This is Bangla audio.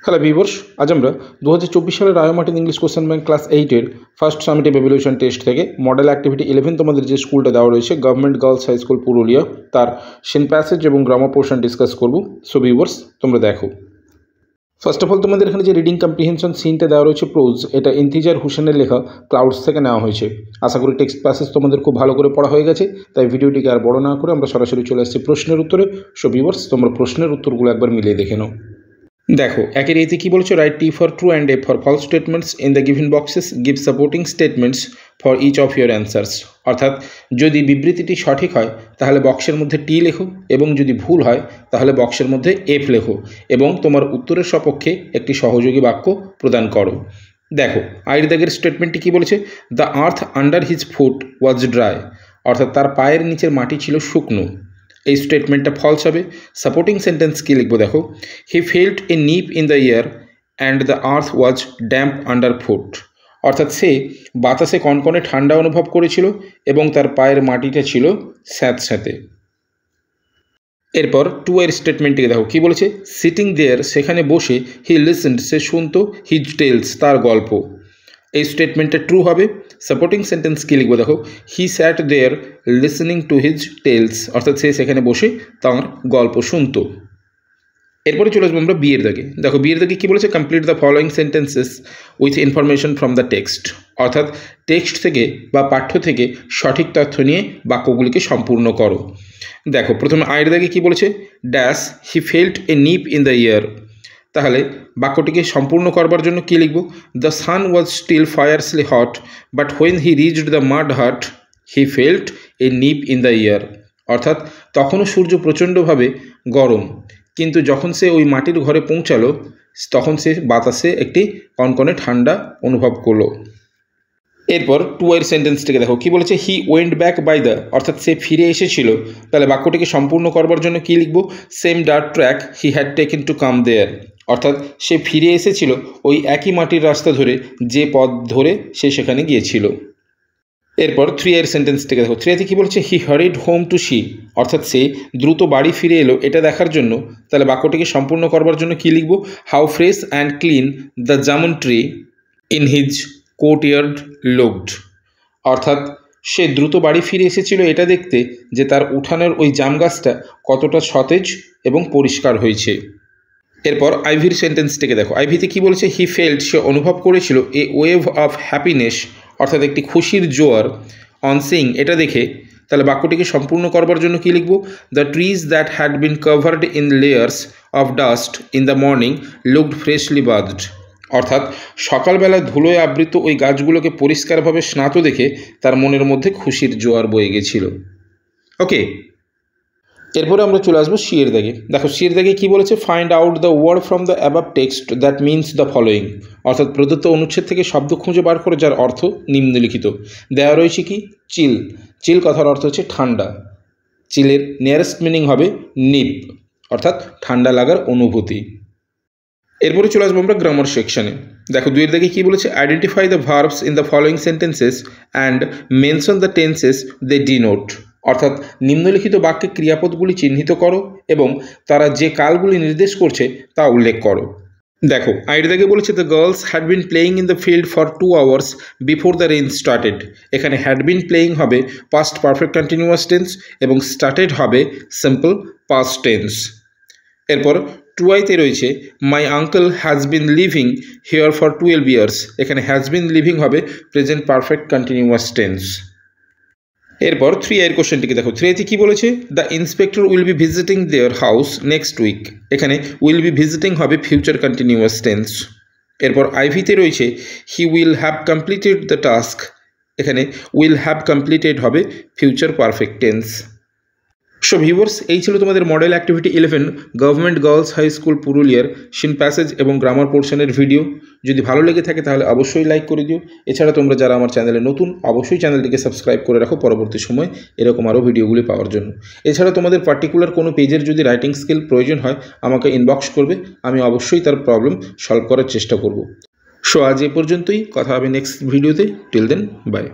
হ্যালো ভিউয়ার্স, আজ আমরা 2024 সালের Ray Martin English question bank class 8-এর ফার্স্ট সামেটিভ এভালুয়েশন টেস্ট থেকে মডেল অ্যাক্টিভিটি 11 তোমাদের যে স্কুলটা দেওয়া রয়েছে government girls high school Purulia, তার সিন প্যাসেজ এবং গ্রামার পোর্শন ডিসকাস করব। সো ভিউয়ার্স, তোমরা দেখো। ফার্স্ট অফ অল তোমাদের এখানে যে রিডিং কম্প্রিহেনশন সিনটা দেওয়া রয়েছে প্রোজ, এটা ইন্তিজার হুসেনের লেখা ক্লাউডস থেকে নেওয়া হয়েছে। আশা করি টেক্সট প্যাসেজ তোমাদের খুব ভালো করে পড়া হয়ে গেছে, তাই ভিডিওটিকে আর বড় না করে আমরা সরাসরি চলে আসছি প্রশ্নের উত্তরে। সো ভিউয়ার্স, তোমরা প্রশ্নের উত্তরগুলো একবার মিলিয়ে দেখে নাও। দেখো, একের এতে কী বলছো, write T for true and F for false statements in the given boxes, give supporting statements for each of your answers. অর্থাৎ যদি বিবৃতিটি সঠিক হয় তাহলে বক্সের মধ্যে টি লেখো, এবং যদি ভুল হয় তাহলে বক্সের মধ্যে এফ লেখো, এবং তোমার উত্তরের সপক্ষে একটি সহযোগী বাক্য প্রদান করো। দেখো, আইয়ের দাগের স্টেটমেন্টটি কী বলেছে, the earth under his foot was dry. অর্থাৎ তার পায়ের নিচের মাটি ছিল শুকনো। এই স্টেটমেন্টটা ফলস হবে। সাপোর্টিং সেন্টেন্স কী লিখবো, দেখো, হি felt a nip in the year and the earth was damp under foot. অর্থাৎ সে বাতাসে কনকনে ঠান্ডা অনুভব করেছিল এবং তার পায়ের মাটিটা ছিল স্যাঁতস্যাঁতে। এরপর টু এর স্টেটমেন্টটিকে দেখো, কী বলেছে, সিটিং দেয়ার, সেখানে বসে, হি লিসেন্ড, সে শুনতো, হিজ টেলস, তার গল্প। এই স্টেটমেন্টটা ট্রু হবে। সাপোর্টিং সেন্টেন্স কী লিখবো, দেখো, হি স্যাট দেয়ার লিসেনিং টু হিজ টেলস। অর্থাৎ সে সেখানে বসে তাঁর গল্প শুনতো। এরপরে চলে আসবো আমরা বিয়ের দাগে। দেখো, বিয়ের দাগে কী বলেছে, complete the following sentences with information from the text. অর্থাৎ টেক্সট থেকে বা পাঠ্য থেকে সঠিক তথ্য নিয়ে বাক্যগুলিকে সম্পূর্ণ করো। দেখো, প্রথমে আয়ের দাগে কী বলেছে, dash he felt a nip in the air. তাহলে বাক্যটিকে সম্পূর্ণ করবার জন্য কী লিখব, the sun was still fiercely hot but when he reached the mud hut he felt a nip in the air. অর্থাৎ তখনও সূর্য প্রচণ্ডভাবে গরম, কিন্তু যখন সে ওই মাটির ঘরে পৌঁছালো তখন সে বাতাসে একটি কনকনে ঠান্ডা অনুভব করলো। এরপর টু এর সেন্টেন্সটিকে দেখো, কী বলেছে, he went back by the. অর্থাৎ সে ফিরে এসেছিল। তাহলে বাক্যটিকে সম্পূর্ণ করবার জন্য কী লিখব, same dirt track he had taken to come there. অর্থাৎ সে ফিরে এসেছিল ওই একই মাটির রাস্তা ধরে যে পথ ধরে সে সেখানে গিয়েছিল। এরপর থ্রি এর সেন্টেন্সটিকে দেখো, থ্রিতে কী বলেছে, হি হারিড হোম টু সি। অর্থাৎ সে দ্রুত বাড়ি ফিরে এলো এটা দেখার জন্য। তাহলে বাক্যটিকে সম্পূর্ণ করবার জন্য কী লিখব, how fresh and clean the jamun tree in his courtyard looked. অর্থাৎ সে দ্রুত বাড়ি ফিরে এসেছিল এটা দেখতে যে তার উঠানের ওই জাম গাছটা কতটা সতেজ এবং পরিষ্কার হয়েছে। এরপর আইভির সেন্টেন্সটিকে দেখো, আইভিতে কী বলেছে, হি ফেল্ট, সে অনুভব করেছিল, এ ওয়েভ অফ হ্যাপিনেস। অর্থাৎ একটি খুশির জোয়ার, অন সিইং, এটা দেখে। তাহলে বাক্যটিকে সম্পূর্ণ করবার জন্য কী লিখব, the trees that had been covered in layers of dust in the morning looked freshly bathed. অর্থাৎ সকালবেলা ধুলোয় আবৃত ওই গাছগুলোকে পরিষ্কারভাবে স্নাত দেখে তার মনের মধ্যে খুশির জোয়ার বয়ে গেছিল। ওকে, এরপরে আমরা চলে আসবো সিয়ের দাগে। দেখো, সিয়ের দাগে কী বলেছে, find out the word from the above text that means the following. অর্থাৎ প্রদত্ত অনুচ্ছেদ থেকে শব্দ খুঁজে বার করে যার অর্থ নিম্নলিখিত। দেওয়া রয়েছে কি, চিল। চিল কথার অর্থ হচ্ছে ঠান্ডা। চিলের নিয়ারেস্ট মিনিং হবে নিপ, অর্থাৎ ঠান্ডা লাগার অনুভূতি। এরপরে চলে আসবো আমরা গ্রামার সেকশনে। দেখো, দুইয়ের দাগে কী বলেছে, identify the verbs in the following sentences and mention the tenses they denote. অর্থাৎ নিম্নলিখিত বাক্যে ক্রিয়াপদগুলি চিহ্নিত করো এবং তারা যে কালগুলি নির্দেশ করছে তা উল্লেখ করো। দেখো, আইয়ের দাগে বলেছে, the girls had been playing in the field for 2 hours before the rain started. এখানে হ্যাড বিন প্লেয়িং হবে পাস্ট পারফেক্ট কন্টিনিউয়াস টেন্স এবং স্টার্টেড হবে সিম্পল পাস্ট টেন্স। এরপর টুয়াইতে রয়েছে, my uncle has been living here for 12 years। এখানে হ্যাজ বিন লিভিং হবে প্রেজেন্ট পারফেক্ট কন্টিনিউয়াস টেন্স। এরপর থ্রি এর কোশ্চেনটিকে দেখো, থ্রিতে কী বলেছে, the inspector will be visiting their house next week. এখানে উইল বি ভিজিটিং হবে ফিউচার কন্টিনিউয়াস টেন্স। এরপর আইভিতে রয়েছে, he will have completed the task. এখানে উইল হ্যাভ কমপ্লিটেড হবে future perfect tense. So viewers, এই ছিল তোমাদের model activity 11 government girls high school পুরুলিয়ার সিন প্যাসেজ এবং গ্রামার পোর্শনের ভিডিও। যদি ভালো লেগে থাকে তাহলে অবশ্যই লাইক করে দিও। এছাড়া তোমরা যারা আমার চ্যানেলে নতুন, অবশ্যই চ্যানেলটিকে সাবস্ক্রাইব করে রাখো পরবর্তী সময় এরকম আরও ভিডিওগুলি পাওয়ার জন্য। এছাড়া তোমাদের পার্টিকুলার কোনো পেজের যদি রাইটিং স্কিল প্রয়োজন হয় আমাকে ইনবক্স করবে, আমি অবশ্যই তার প্রবলেম সলভ করার চেষ্টা করব। সো আজ এ পর্যন্তই, কথা হবে নেক্সট ভিডিওতে। Till then, by.